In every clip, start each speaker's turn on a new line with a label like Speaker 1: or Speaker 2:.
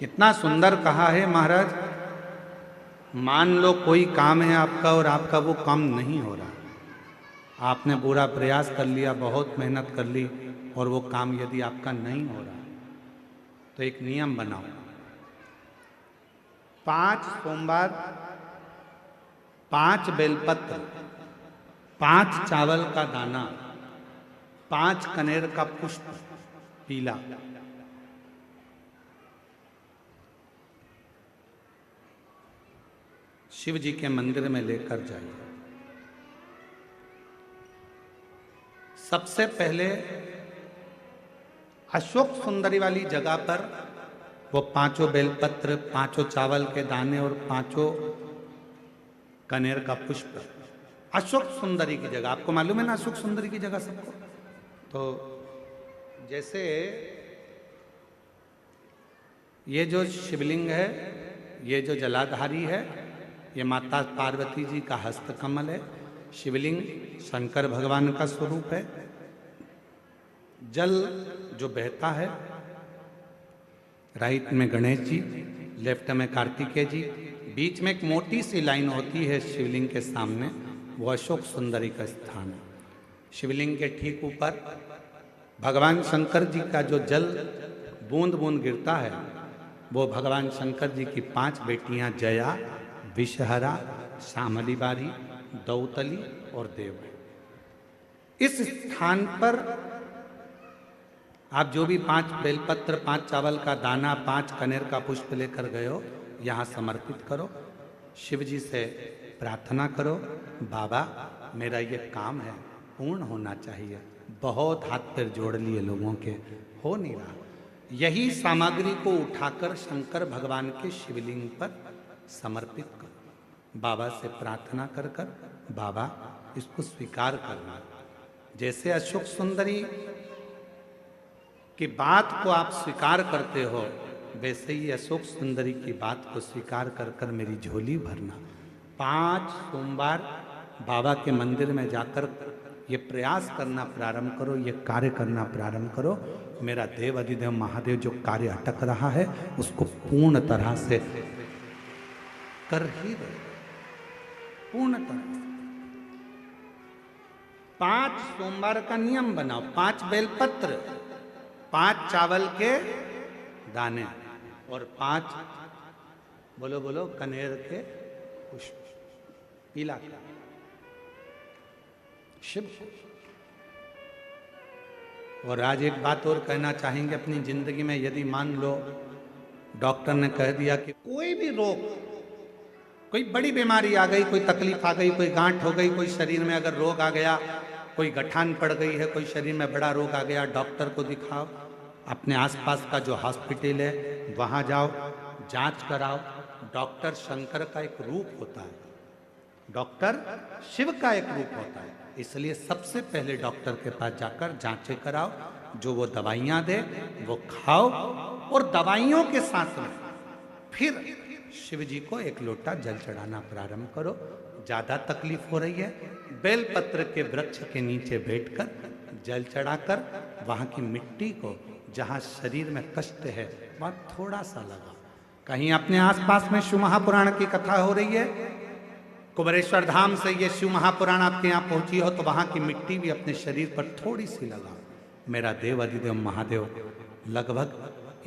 Speaker 1: कितना सुंदर कहा है महाराज। मान लो कोई काम है आपका और आपका वो काम नहीं हो रहा, आपने पूरा प्रयास कर लिया, बहुत मेहनत कर ली, और वो काम यदि आपका नहीं हो रहा तो एक नियम बनाओ, 5 सोमवार, 5 बेलपत्र, 5 चावल का दाना, 5 कनेर का पुष्प पीला, शिव जी के मंदिर में लेकर जाइए। सबसे पहले अशोक सुंदरी वाली जगह पर वो 5 बेलपत्र, 5 चावल के दाने और 5 कनेर का पुष्प अशोक सुंदरी की जगह, आपको मालूम है ना अशोक सुंदरी की जगह सबको। तो जैसे ये जो शिवलिंग है, ये जो जलाधारी है, ये माता पार्वती जी का हस्तकमल है। शिवलिंग शंकर भगवान का स्वरूप है। जल जो बहता है, राइट में गणेश जी, लेफ्ट में कार्तिकेय जी, बीच में एक मोटी सी लाइन होती है शिवलिंग के सामने, वो अशोक सुंदरी का स्थान है। शिवलिंग के ठीक ऊपर भगवान शंकर जी का जो जल बूंद बूंद गिरता है, वो भगवान शंकर जी की 5 बेटियां जया, विषहरा, श्यामली बारी, दौतली और देव। इस स्थान पर आप जो भी 5 बेलपत्र, 5 चावल का दाना, 5 कनेर का पुष्प लेकर गए हो, यहाँ समर्पित करो। शिव जी से प्रार्थना करो, बाबा मेरा ये काम है पूर्ण होना चाहिए। बहुत हाथ पैर जोड़ लिए लोगों के, हो नहीं रहा। यही सामग्री को उठाकर शंकर भगवान के शिवलिंग पर समर्पित करो। बाबा से प्रार्थना कर कर बाबा इसको स्वीकार करना। जैसे अशोक सुंदरी की बात को आप स्वीकार करते हो, वैसे ही अशोक सुंदरी की बात को स्वीकार कर कर मेरी झोली भरना। 5 सोमवार बाबा के मंदिर में जाकर ये प्रयास करना प्रारंभ करो, ये कार्य करना प्रारंभ करो। मेरा देव अधिदेव महादेव जो कार्य अटक रहा है उसको पूर्ण तरह से कर ही दे, पूर्ण तरह से। 5 सोमवार का नियम बनाओ, 5 बेलपत्र, 5 चावल के दाने और 5 बोलो बोलो कनेर के पुष्प पीला शिव। और आज एक बात और कहना चाहेंगे अपनी जिंदगी में, यदि मान लो डॉक्टर ने कह दिया कि कोई भी रोग, कोई बड़ी बीमारी आ गई, कोई तकलीफ आ गई, कोई गांठ हो गई, कोई शरीर में अगर रोग आ गया, कोई गठान पड़ गई है, कोई शरीर में बड़ा रोग आ गया, डॉक्टर को दिखाओ। अपने आसपास का जो हॉस्पिटल है वहाँ जाओ, जांच कराओ। डॉक्टर शंकर का एक रूप होता है, डॉक्टर शिव का एक रूप होता है। इसलिए सबसे पहले डॉक्टर के पास जाकर जांचें कराओ, जो वो दवाइयाँ दे वो खाओ, और दवाइयों के साथ में फिर शिव जी को 1 लोटा जल चढ़ाना प्रारंभ करो। ज़्यादा तकलीफ हो रही है, बेलपत्र के वृक्ष के नीचे बैठकर जल चढ़ाकर वहाँ की मिट्टी को, जहाँ शरीर में कष्ट है वहाँ थोड़ा सा लगा। कहीं अपने आसपास में शिव महापुराण की कथा हो रही है, कुबेरेश्वर धाम से ये शिव महापुराण आपके यहाँ पहुंची हो, तो वहाँ की मिट्टी भी अपने शरीर पर थोड़ी सी लगा। मेरा देव अधिदेव महादेव लगभग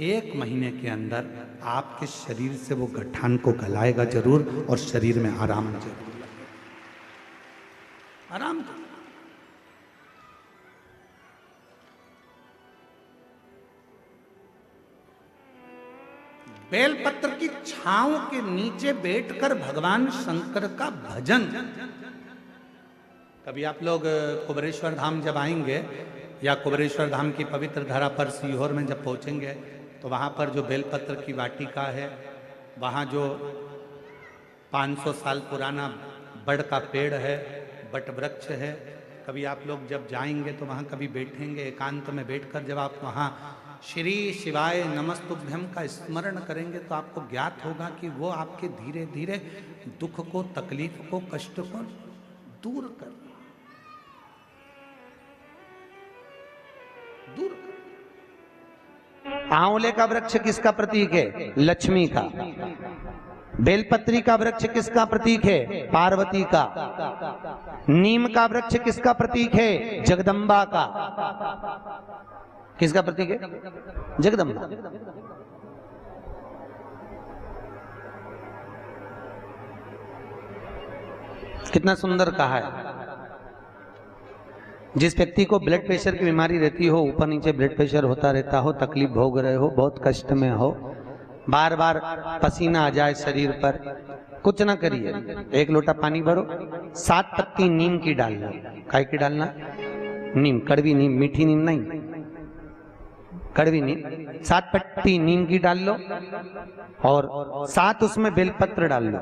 Speaker 1: 1 महीने के अंदर आपके शरीर से वो गठान को गलाएगा जरूर, और शरीर में आराम जरूर लगेगा, आराम जरूर। बेलपत्र की छांव के नीचे बैठकर भगवान शंकर का भजन। कभी आप लोग कुबेरेश्वर धाम जब आएंगे, या कुबेरेश्वर धाम की पवित्र धरा पर सीहोर में जब पहुंचेंगे, तो वहाँ पर जो बेलपत्र की वाटिका है, वहाँ जो 500 साल पुराना बड़ का पेड़ है, बट वृक्ष है, कभी आप लोग जब जाएंगे तो वहाँ कभी बैठेंगे, एकांत में बैठकर जब आप वहाँ श्री शिवाय नमस्तुभ्यम का स्मरण करेंगे, तो आपको ज्ञात होगा कि वो आपके धीरे धीरे दुख को, तकलीफ को, कष्ट को दूर कर आंवले का वृक्ष किसका प्रतीक है? लक्ष्मी का। बेलपत्री का वृक्ष किसका प्रतीक है? पार्वती का। नीम का वृक्ष किसका प्रतीक है? जगदम्बा का। किसका प्रतीक है? जगदम्बा। कितना सुंदर कहा है। जिस व्यक्ति को ब्लड प्रेशर की बीमारी रहती हो, ऊपर नीचे ब्लड प्रेशर होता रहता हो, तकलीफ भोग रहे हो, बहुत कष्ट में हो, बार बार पसीना आ जाए शरीर पर, कुछ ना करिए, एक लोटा पानी भरो, 7 पत्ती नीम की डाल लो। काय की डालना? नीम, कड़वी नीम, मीठी नीम नहीं, कड़वी नीम। 7 पत्ती नीम की डाल लो और 7 उसमें बेलपत्र डाल लो।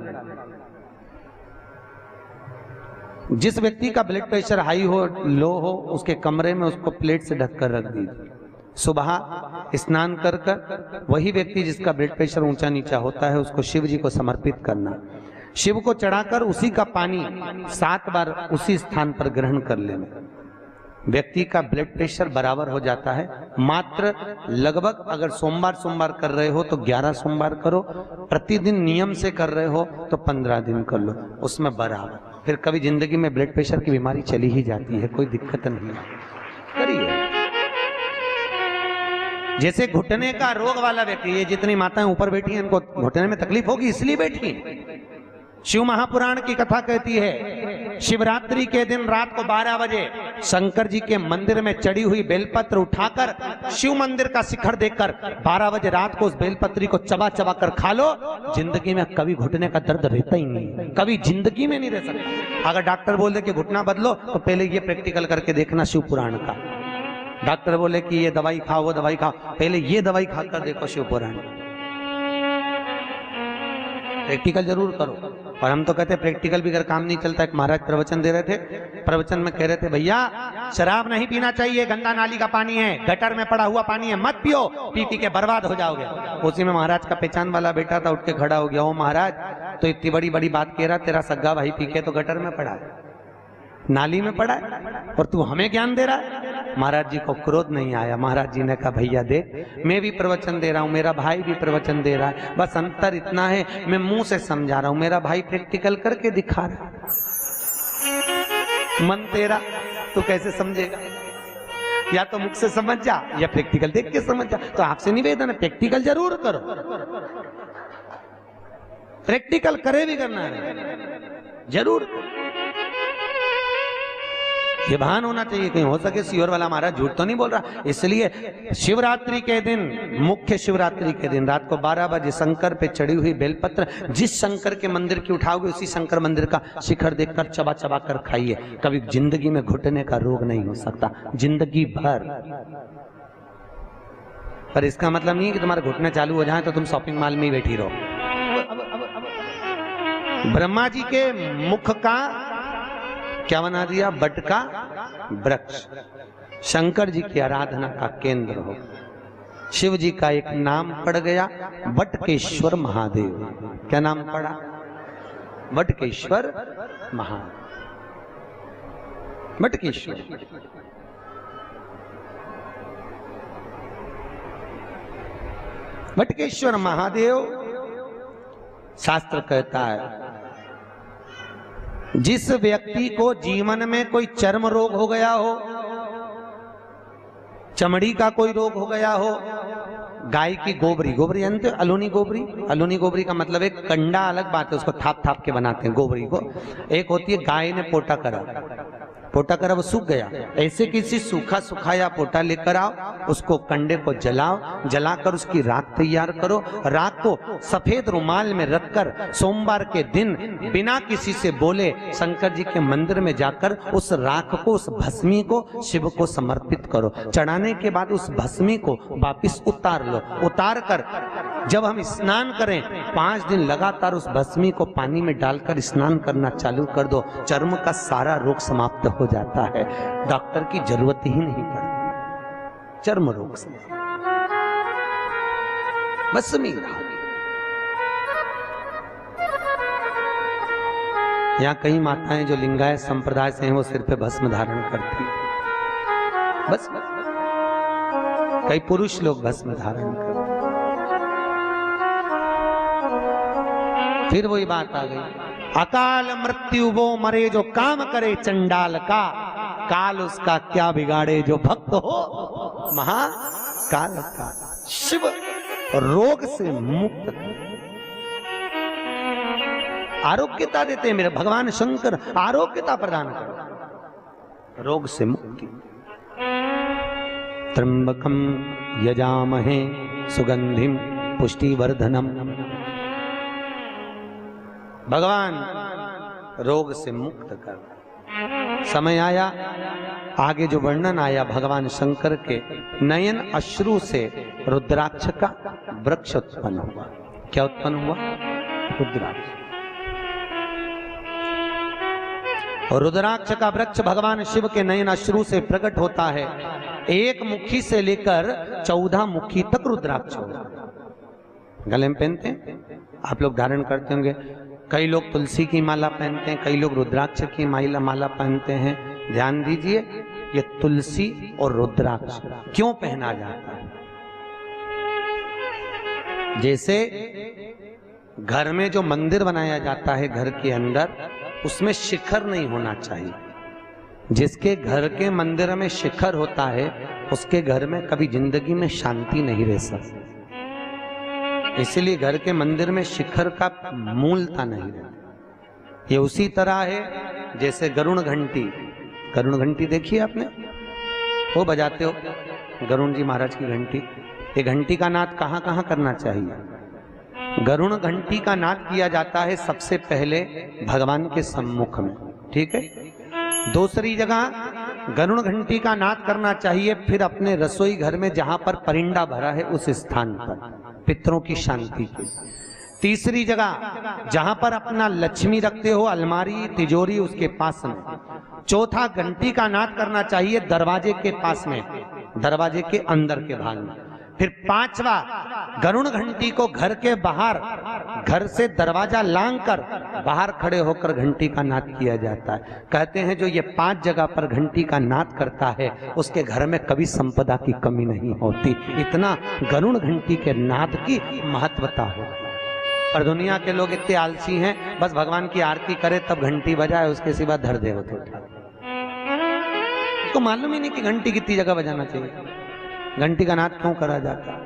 Speaker 1: जिस व्यक्ति का ब्लड प्रेशर हाई हो, लो हो, उसके कमरे में उसको प्लेट से ढककर रख दीजिए। सुबह स्नान कर कर वही व्यक्ति जिसका ब्लड प्रेशर ऊंचा नीचा होता है, उसको शिव जी को समर्पित करना। शिव को चढ़ाकर उसी का पानी 7 बार उसी स्थान पर ग्रहण कर लेना। व्यक्ति का ब्लड प्रेशर बराबर हो जाता है। मात्र लगभग अगर सोमवार कर रहे हो तो 11 सोमवार करो, प्रतिदिन नियम से कर रहे हो तो 15 दिन कर लो, उसमें बराबर। फिर कभी जिंदगी में ब्लड प्रेशर की बीमारी चली ही जाती है, कोई दिक्कत नहीं है, करिए। जैसे घुटने का रोग वाला व्यक्ति, ये जितनी माताएं ऊपर बैठी हैं इनको घुटने में तकलीफ होगी इसलिए बैठी हैं। शिव महापुराण की कथा कहती है, शिवरात्रि के दिन रात को 12 बजे शंकर जी के मंदिर में चढ़ी हुई बेलपत्र उठाकर शिव मंदिर का शिखर देखकर 12 बजे रात को उस बेलपत्री को चबा चबा कर खा लो। जिंदगी में कभी घुटने का दर्द रहता ही नहीं, कभी जिंदगी में नहीं रह सकता। अगर डॉक्टर बोल दे कि घुटना बदलो तो पहले ये प्रैक्टिकल करके देखना शिव पुराण का। डॉक्टर बोले कि ये दवाई खाओ, वो दवाई खाओ, पहले ये दवाई खाकर देखो शिव पुराण। प्रैक्टिकल जरूर करो। और हम तो कहते हैं प्रैक्टिकल भी अगर काम नहीं चलता। एक महाराज प्रवचन दे रहे थे, प्रवचन में कह रहे थे, भैया शराब नहीं पीना चाहिए, गंदा नाली का पानी है, गटर में पड़ा हुआ पानी है, मत पियो, पी पी के बर्बाद हो जाओगे। उसी में महाराज का पहचान वाला बेटा था, उठ के खड़ा हो गया, ओ महाराज तो इतनी बड़ी बड़ी बात कह रहा, तेरा सग्गा भाई पी के तो गटर में पड़ा है, नाली में पड़ा है, और तू हमें ज्ञान दे रहा है। महाराज जी को क्रोध नहीं आया। महाराज जी ने कहा, भैया देख, मैं भी प्रवचन दे रहा हूँ, मेरा भाई भी प्रवचन दे रहा है, बस अंतर इतना है मैं मुंह से समझा रहा हूँ, मेरा भाई प्रैक्टिकल करके दिखा रहा है। मन तेरा, तू कैसे समझेगा? या तो मुख से समझ जा या प्रैक्टिकल देख के समझ जा। तो आपसे निवेदन है, प्रैक्टिकल जरूर करो, प्रैक्टिकल करे भी करना है जरूर। ये भान होना चाहिए, कहीं हो सके सीवर वाला महाराज झूठ तो नहीं बोल रहा। इसलिए शिवरात्रि के दिन, मुख्य शिवरात्रि के दिन रात को 12 बजे शंकर पे चढ़ी हुई बेलपत्र जिस शंकर के मंदिर की उठाओगे उसी शंकर मंदिर का शिखर देखकर चबा चबा कर खाइए। कभी जिंदगी में घुटने का रोग नहीं हो सकता, जिंदगी भर। पर इसका मतलब नहीं है कि तुम्हारे घुटने चालू हो जाए तो तुम शॉपिंग मॉल में ही बैठी रहो। ब्रह्मा जी के मुख का क्या बना दिया? बट का वृक्ष। शंकर जी की आराधना का केंद्र हो। शिव जी का एक नाम पड़ गया, वटकेश्वर महादेव। क्या नाम पड़ा? वटकेश्वर महादेव। वटकेश्वर। वटकेश्वर महादेव, शास्त्र कहता है जिस व्यक्ति को जीवन में कोई चर्म रोग हो गया हो, चमड़ी का कोई रोग हो गया हो, गाय की गोबरी, गोबरी जानते हो? अलूनी गोबरी। अलूनी गोबरी का मतलब एक कंडा अलग बात है, उसको थाप थाप के बनाते हैं गोबरी को। एक होती है गाय ने पोटा करा, पोटा करा वो सूख गया, ऐसे किसी सूखा सुखाया पोटा लेकर आओ, उसको कंडे को जलाओ, जलाकर उसकी राख तैयार करो। राख को सफेद रुमाल में रखकर सोमवार के दिन बिना किसी से बोले शंकर जी के मंदिर में जाकर उस राख को, उस भस्मी को शिव को समर्पित करो। चढ़ाने के बाद उस भस्मी को वापिस उतार लो। उतार कर जब हम स्नान करें 5 दिन लगातार उस भस्मी को पानी में डालकर स्नान करना चालू कर दो। चर्म का सारा रोग समाप्त हो जाता है, डॉक्टर की जरूरत ही नहीं पड़ती। चर्म रोग से भस्मी। यहाँ कई माताएं जो लिंगायत संप्रदाय से हैं वो सिर पे भस्म धारण करती हैं, बस। कई पुरुष लोग भस्म धारण करते हैं। फिर वही बात आ गई, अकाल मृत्यु वो मरे जो काम करे चंडाल का, काल उसका क्या बिगाड़े जो भक्त हो महाकाल का। शिव रोग से मुक्त आरोग्यता देते हैं, मेरे भगवान शंकर आरोग्यता प्रदान कर, रोग से मुक्ति। त्र्यंबकम यजामहे सुगंधिम पुष्टिवर्धनम, भगवान रोग से मुक्त कर। समय आया, आगे जो वर्णन आया भगवान शंकर के नयन अश्रु से रुद्राक्ष का वृक्ष उत्पन्न हुआ। क्या उत्पन्न हुआ? रुद्राक्ष। और रुद्राक्ष का वृक्ष भगवान शिव के नयन अश्रु से प्रकट होता है। एक मुखी से लेकर 14 मुखी तक रुद्राक्ष होगा। गले में पहनते हैं, आप लोग धारण करते होंगे। कई लोग तुलसी की माला पहनते हैं, कई लोग रुद्राक्ष की माला पहनते हैं। ध्यान दीजिए, ये तुलसी और रुद्राक्ष क्यों पहना जाता है? जैसे घर में जो मंदिर बनाया जाता है घर के अंदर, उसमें शिखर नहीं होना चाहिए। जिसके घर के मंदिर में शिखर होता है उसके घर में कभी जिंदगी में शांति नहीं रह सकती। इसलिए घर के मंदिर में शिखर का मूलता नहीं रहती। ये उसी तरह है जैसे गरुण घंटी। गरुण घंटी देखिए आपने, वो बजाते हो गरुण जी महाराज की घंटी। ये घंटी का नाद कहाँ कहाँ करना चाहिए? गरुण घंटी का नाद किया जाता है सबसे पहले भगवान के सम्मुख में, ठीक है। दूसरी जगह गरुण घंटी का नाद करना चाहिए फिर अपने रसोई घर में जहां पर परिंदा भरा है उस स्थान पर, पितरों की शांति के। तीसरी जगह जहां पर अपना लक्ष्मी रखते हो, अलमारी तिजोरी, उसके पास में। चौथा घंटी का नाद करना चाहिए दरवाजे के पास में, दरवाजे के अंदर के भाग में। फिर पांचवा, गरुण घंटी को घर के बाहर, घर से दरवाजा लांग कर बाहर खड़े होकर घंटी का नाद किया जाता है। कहते हैं जो ये 5 जगह पर घंटी का नाद करता है उसके घर में कभी संपदा की कमी नहीं होती। इतना गरुण घंटी के नाद की महत्वता हो। पर दुनिया के लोग इतने आलसी हैं, बस भगवान की आरती करे तब घंटी बजाए, उसके सिवा धर दे होते। उसको मालूम ही नहीं कि घंटी कितनी जगह बजाना चाहिए, घंटी का नाद क्यों करा जाता।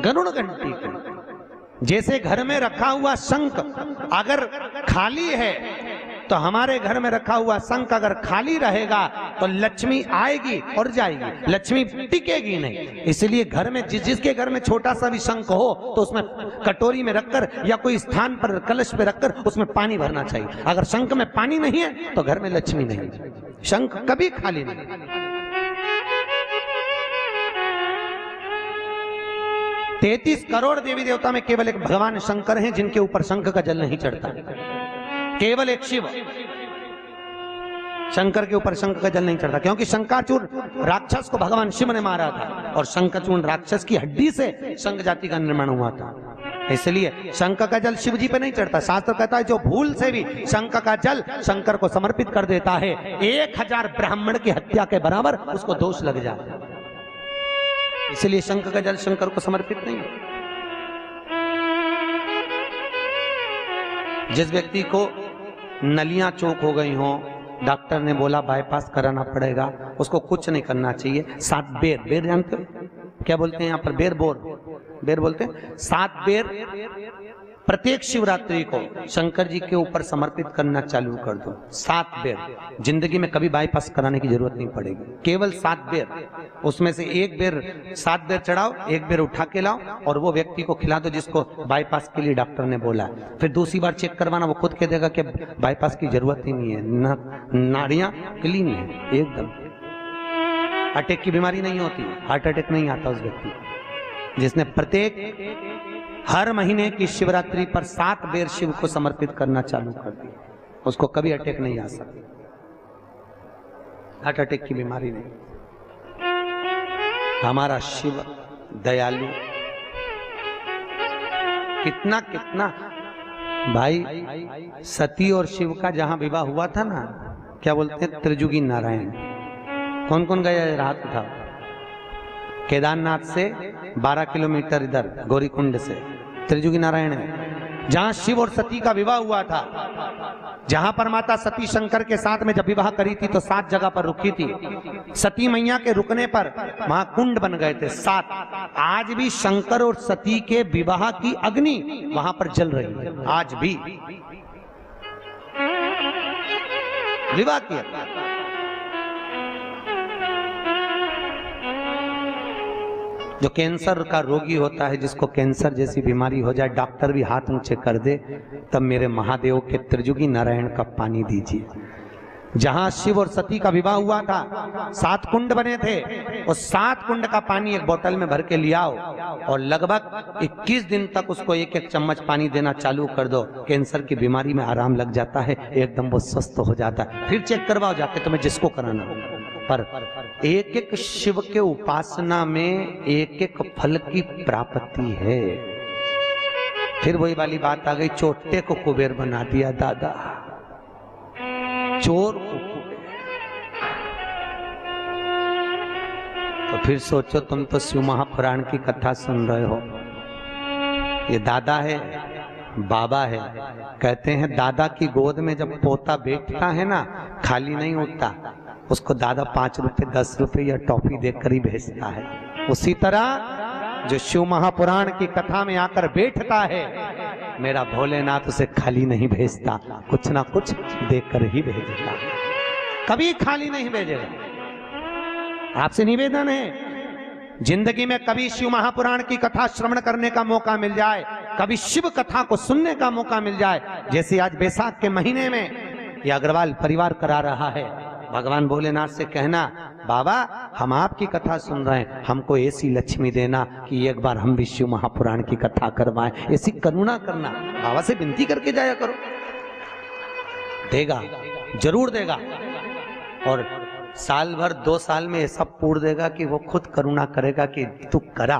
Speaker 1: गरुड़ घंटी को जैसे घर में रखा हुआ शंख अगर खाली है तो हमारे घर में रखा हुआ शंख अगर खाली रहेगा तो लक्ष्मी आएगी और जाएगी, लक्ष्मी टिकेगी नहीं। इसलिए घर में जिसके घर में छोटा सा भी शंख हो तो उसमें कटोरी में रखकर या कोई स्थान पर कलश पे रखकर उसमें पानी भरना चाहिए। अगर शंख में पानी नहीं है तो घर में लक्ष्मी नहीं, शंख कभी खाली नहीं। 33 करोड़ देवी देवता में केवल एक भगवान शंकर हैं जिनके ऊपर शंख का जल नहीं चढ़ता। केवल एक शिव शंकर के ऊपर शंख का जल नहीं चढ़ता, क्योंकि शंकाचूर राक्षस को भगवान शिव ने मारा था और शंकाचूर राक्षस की हड्डी से शंख जाति का निर्माण हुआ था। इसलिए शंख का जल शिव जी पे नहीं चढ़ता। शास्त्र कहता है जो भूल से भी शंख का जल शंकर को समर्पित कर देता है 1000 ब्राह्मण की हत्या के बराबर उसको दोष लग जाता है। इसलिए शंख का जल शंकर को समर्पित नहीं है। जिस व्यक्ति को नलियां चौक हो गई हों, डॉक्टर ने बोला बाईपास कराना पड़ेगा, उसको कुछ नहीं करना चाहिए। 7 बेर, बेर जानते हो क्या बोलते हैं यहाँ पर? बेर, बेर बोलते हैं। 7 बेर प्रत्येक शिवरात्रि को शंकर जी के ऊपर समर्पित करना चालू कर दो। 7 बेर, जिंदगी में कभी बाईपास कराने की जरूरत नहीं पड़ेगी। केवल 7 बेर, उसमें से 1 बेर 7 बेर चढ़ाओ, 1 बेर उठा के लाओ और वो व्यक्ति को खिला दो जिसको बाईपास के लिए डॉक्टर ने बोला। फिर दूसरी बार चेक करवाना, वो खुद कह देगा कि बाईपास की जरूरत ही नहीं है, नाड़ियां क्लीन है एकदम। अटैक की बीमारी नहीं होती, हार्ट अटैक नहीं आता उस व्यक्ति जिसने प्रत्येक हर महीने की शिवरात्रि पर 7 बेर शिव को समर्पित करना चालू कर दिया, उसको कभी अटैक नहीं आ सकती, हार्ट अटैक की बीमारी नहीं। हमारा शिव दयालु, कितना कितना भाई। सती और शिव का जहां विवाह हुआ था ना, क्या बोलते हैं, त्रिजुगी नारायण। कौन कौन गया? रात था केदारनाथ से 12 किलोमीटर इधर गौरीकुंड से त्रिजुगी नारायण है, जहां शिव और सती का विवाह हुआ था, जहां पर माता सती शंकर के साथ में जब विवाह करी थी तो 7 जगह पर रुकी थी। सती मैया के रुकने पर वहां कुंड बन गए थे 7। आज भी शंकर और सती के विवाह की अग्नि वहां पर जल रही है, आज भी विवाह किया। जो कैंसर का रोगी होता है, जिसको कैंसर जैसी बीमारी हो जाए, डॉक्टर भी हाथ ऊंचे कर दे, तब मेरे महादेव के त्रिजुगी नारायण का पानी दीजिए। जहां शिव और सती का विवाह हुआ था 7 कुंड बने थे, उस 7 कुंड का पानी एक बोतल में भर के लियाओ और लगभग 21 दिन तक उसको 1-1 चम्मच पानी देना चालू कर दो। कैंसर की बीमारी में आराम लग जाता है, एकदम वो स्वस्थ हो जाता है। फिर चेक करवाओ जाके, तुम्हें जिसको कराना हो। पर एक शिव के उपासना में एक फल की प्राप्ति है। फिर वही वाली बात आ गई, चोटे को कुबेर बना दिया दादा, चोर को कुबेर। तो फिर सोचो, तुम तो शिव महापुराण की कथा सुन रहे हो, ये दादा है, बाबा है। कहते हैं दादा की गोद में जब पोता बैठता है ना, खाली नहीं उठता, उसको दादा 5 रुपए 10 रुपए या टॉफी देकर ही भेजता है। उसी तरह जो शिव महापुराण की कथा में आकर बैठता है, मेरा भोलेनाथ उसे खाली नहीं भेजता, कुछ ना कुछ देकर ही भेजता, कभी खाली नहीं भेजेगा। आपसे निवेदन है, जिंदगी में कभी शिव महापुराण की कथा श्रवण करने का मौका मिल जाए, कभी शिव कथा को सुनने का मौका मिल जाए, जैसे आज बैसाख के महीने में यह अग्रवाल परिवार करा रहा है, भगवान भोलेनाथ से कहना, बाबा हम आपकी कथा सुन रहे हैं, हमको ऐसी लक्ष्मी देना कि एक बार हम भी शिव महापुराण की कथा करवाएं, ऐसी करुणा करना। बाबा से विनती करके जाया करो, देगा, जरूर देगा। और साल भर 2 साल में ऐसा पूर्ण देगा कि वो खुद करुणा करेगा कि तू करा।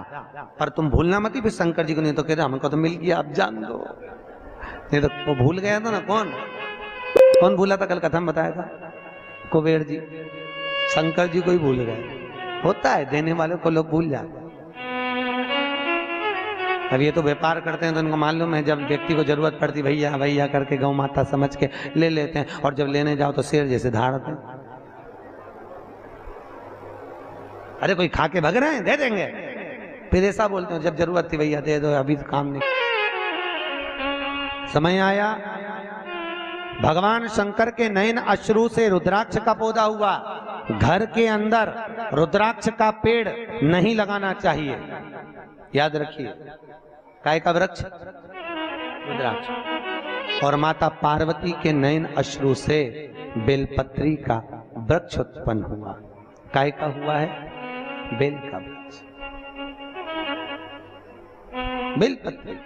Speaker 1: पर तुम भूलना मत ही, फिर शंकर जी को नहीं तो कह रहे हमको तो मिल गया, अब जान दो। नहीं तो वो भूल गया था ना, कौन भूला था? कल कथा में बताया था, कुबेर जी, शंकर जी को ही भूल गए। होता है, देने वाले को लोग भूल जाते। अब ये तो व्यापार करते हैं तो उनको मालूम है, जब व्यक्ति को जरूरत पड़ती भैया भैया करके गौ माता समझ के ले लेते हैं, और जब लेने जाओ तो शेर जैसे धाड़ते हैं। अरे कोई खा के भग रहे हैं, दे देंगे, फिर ऐसा बोलते हैं जब जरूरत थी भैया दे दो, अभी तो काम नहीं। समय आया, भगवान शंकर के नयन अश्रु से रुद्राक्ष का पौधा हुआ। घर के अंदर रुद्राक्ष का पेड़ नहीं लगाना चाहिए, याद रखिए। काय का वृक्ष? रुद्राक्ष। और माता पार्वती के नयन अश्रु से बेलपत्री का वृक्ष उत्पन्न हुआ। काय का हुआ है? बेल का वृक्ष, बेलपत्री।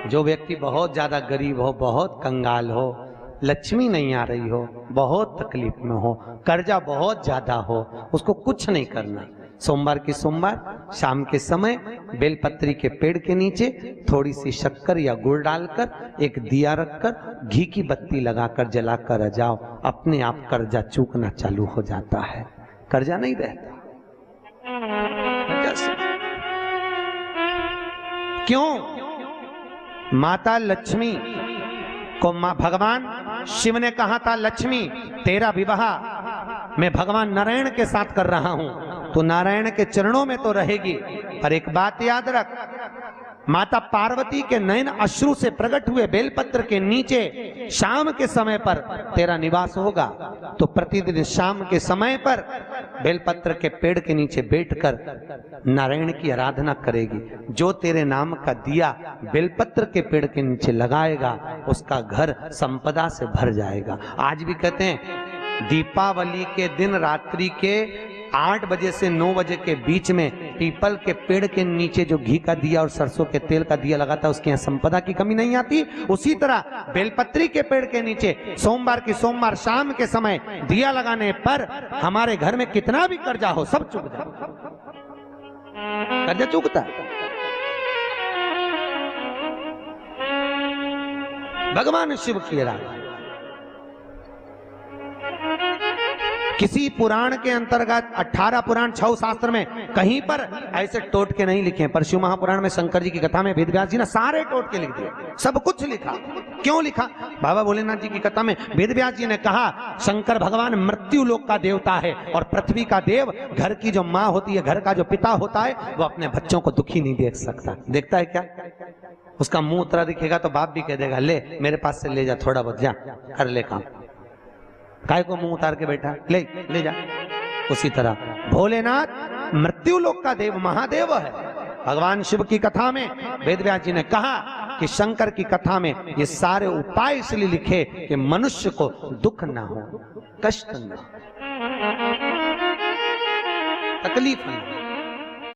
Speaker 1: जो व्यक्ति बहुत ज्यादा गरीब हो, बहुत कंगाल हो, लक्ष्मी नहीं आ रही हो, बहुत तकलीफ में हो, कर्जा बहुत ज्यादा हो, उसको कुछ नहीं करना। सोमवार की सोमवार शाम के समय बेलपत्री के पेड़ के नीचे थोड़ी सी शक्कर या गुड़ डालकर एक दिया रखकर घी की बत्ती लगाकर जलाकर जाओ, अपने आप कर्जा चूकना चालू हो जाता है, कर्जा नहीं रहता। क्यों? माता लक्ष्मी को भगवान शिव ने कहा था, लक्ष्मी तेरा विवाह मैं भगवान नारायण के साथ कर रहा हूं, तो नारायण के चरणों में तो रहेगी। पर एक बात याद रख, माता पार्वती के नयन अश्रु से प्रकट हुए बेलपत्र के नीचे शाम के समय पर तेरा निवास होगा। तो प्रतिदिन शाम के समय पर बेलपत्र के पेड़ के नीचे बैठकर नारायण की आराधना करेगी। जो तेरे नाम का दिया बेलपत्र के पेड़ के नीचे लगाएगा, उसका घर संपदा से भर जाएगा। आज भी कहते हैं दीपावली के दिन रात्रि के 8 बजे से 9 बजे के बीच में पीपल के पेड़ के नीचे जो घी का दिया और सरसों के तेल का दिया लगाता है, उसके यहाँ संपदा की कमी नहीं आती। उसी तरह बेलपत्री के पेड़ के नीचे सोमवार की सोमवार शाम के समय दिया लगाने पर हमारे घर में कितना भी कर्जा हो सब चूक जाता, कर्जा चूकता है। भगवान शिव की आराधना। किसी पुराण के अंतर्गत 18 पुराण 6 शास्त्र में कहीं पर ऐसे टोट के नहीं लिखे। पर शिव महापुराण में शंकर जी की कथा में वेदव्यास जी ने सारे टोट के लिख दिए, सब कुछ लिखा। क्यों लिखा? बाबा भोलेनाथ जी की कथा में वेदव्यास जी ने कहा शंकर भगवान मृत्यु लोक का देवता है और पृथ्वी का देव घर की जो माँ होती है, घर का जो पिता होता है, वो अपने बच्चों को दुखी नहीं देख सकता। देखता है क्या? उसका मुंह उतरा दिखेगा तो बाप भी कह देगा ले मेरे पास से ले जा, थोड़ा बहुत जा कर ले काम। काय को मुंह उतार के बैठा, ले जा। उसी तरह भोलेनाथ मृत्यु लोक का देव महादेव है। भगवान शिव की कथा में वेदव्यास जी ने कहा कि शंकर की कथा में ये सारे उपाय इसलिए लिखे कि मनुष्य को दुख ना हो, कष्ट ना हो, तकलीफ ना हो।